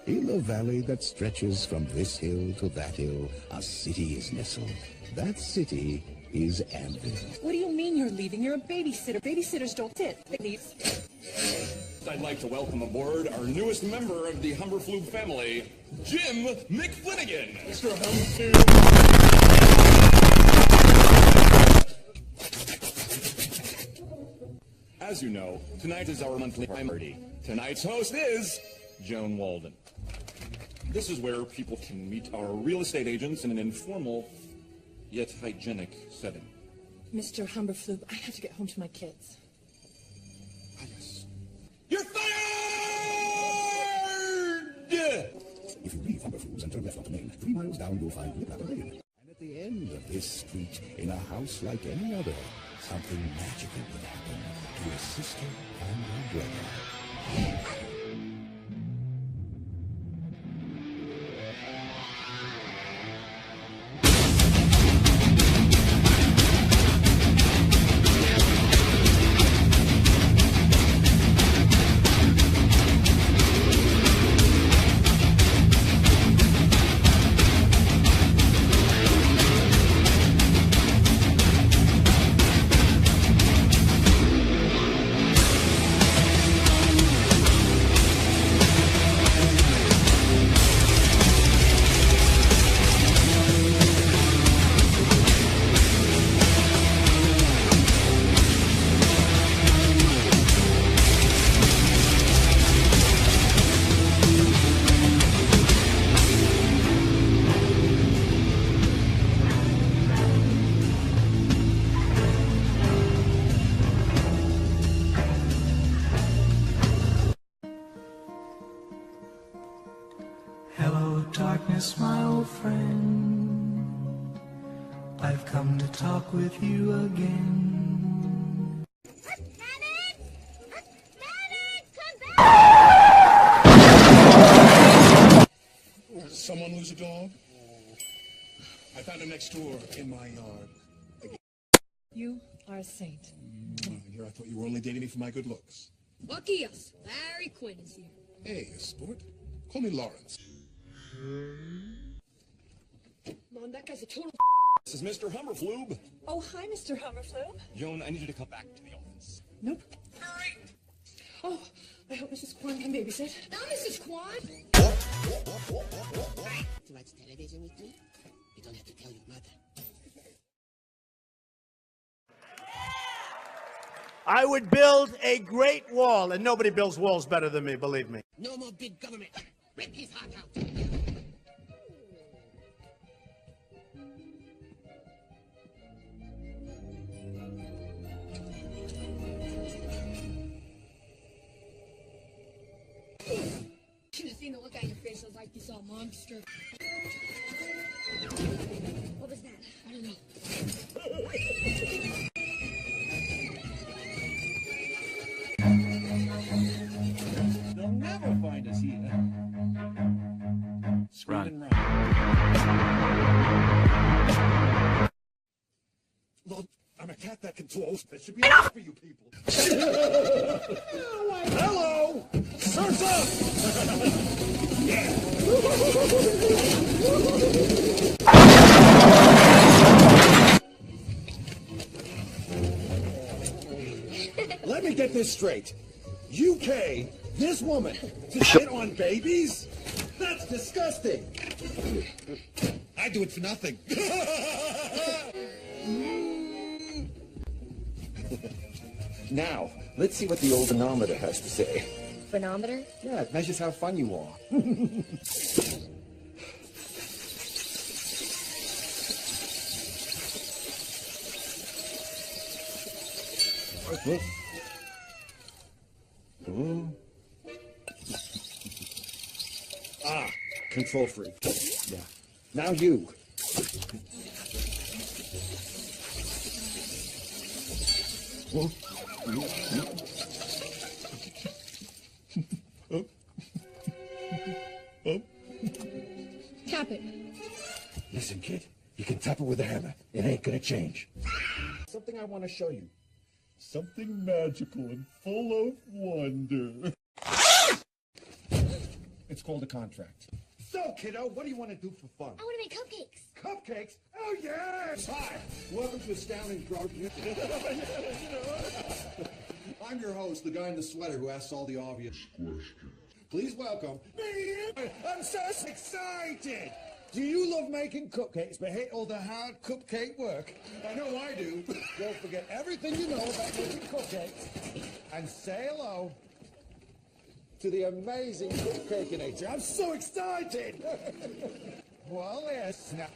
In a valley that stretches from this hill to that hill, a city is nestled. That city is Anvil. What do you mean you're leaving? You're a babysitter. Babysitters don't sit. They leave. I'd like to welcome aboard our newest member of the Humberflube family, Jim McFlinigan. Mr. As you know, tonight is our monthly party. Tonight's host is Joan Walden. This is where people can meet our real estate agents in an informal, yet hygienic setting. Mr. Humberflube, I have to get home to my kids. Ah, yes. You're fired! If you leave Humberflube's and turn left onto Main, 3 miles down you'll find Lip Lane. And at the end of this street, in a house like any other, something magical would happen to a sister and her brother. Hello, darkness, my old friend. I've come to talk with you again. Rabbit! Rabbit, come back! Did someone lose a dog? I found him next door in my yard. You are a saint. Here, I thought you were only dating me for my good looks. Lucky us. Larry Quinn is here. Hey, sport. Call me Lawrence. Mom, that guy's a total This is Mr. Humberflube. Oh, hi, Mr. Humberflube. Joan, I need you to come back to the office. Nope. Oh, I hope Mrs. Kwan can babysit. Now, Mrs. Kwan. To watch television with me? You don't have to tell your mother. I would build a great wall, and nobody builds walls better than me, believe me. No more big government. Rip his heart out. Should have seen the look on your face. I was like you saw a monster. What was that? I don't know. They'll never find us here. Run. Look, I'm a cat that can talk. That should be enough for you people. Hello! Surf's up! Let me get this straight. UK, this woman, to shit on babies? That's disgusting. I do it for nothing. Now, let's see what the old manometer has to say. Phenometer? Yeah, it measures how fun you are. Ah, control freak. Yeah. Now you. Tap it. Listen, kid, you can tap it with a hammer. It ain't gonna change. Something I want to show you. Something magical and full of wonder. It's called a contract. So, kiddo, what do you want to do for fun? I want to make cupcakes. Cupcakes? Oh, yes! Hi, welcome to Astounding Drug. I'm your host, the guy in the sweater who asks all the obvious questions. Please welcome me. I'm so excited. Do you love making cupcakes but hate all the hard cupcake work? I know I do. Don't forget everything you know about making cupcakes and say hello to the amazing cupcakeinator. I'm so excited. Well, yes. Now,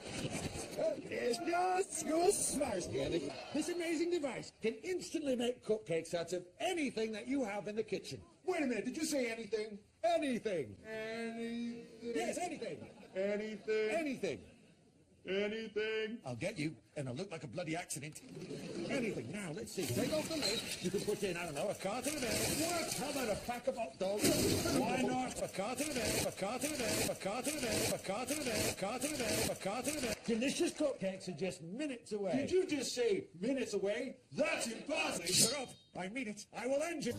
it's just your smash, Andy. This amazing device can instantly make cupcakes out of anything that you have in the kitchen. Wait a minute, did you say anything? Anything. Anything. Yes, anything. Anything. Anything. Anything. I'll get you, and I'll look like a bloody accident. Anything. Now, let's see. Take off the lid. You can put in, I don't know, a carton of eggs. What? How about a pack of hot dogs? Why not? A carton of eggs. A carton of eggs. A carton of eggs. A carton of eggs. A carton of eggs. A carton of eggs. Delicious cupcakes are just minutes away. Did you just say minutes away? That's impossible. Shut up. I mean it. I will end you.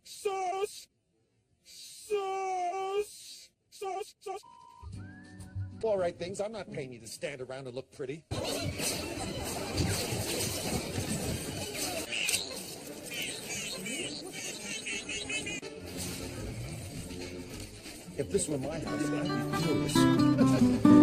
Sauce. Sauce. Sauce. Sauce. All right, things. I'm not paying you to stand around and look pretty. If this were my house, I'd be furious.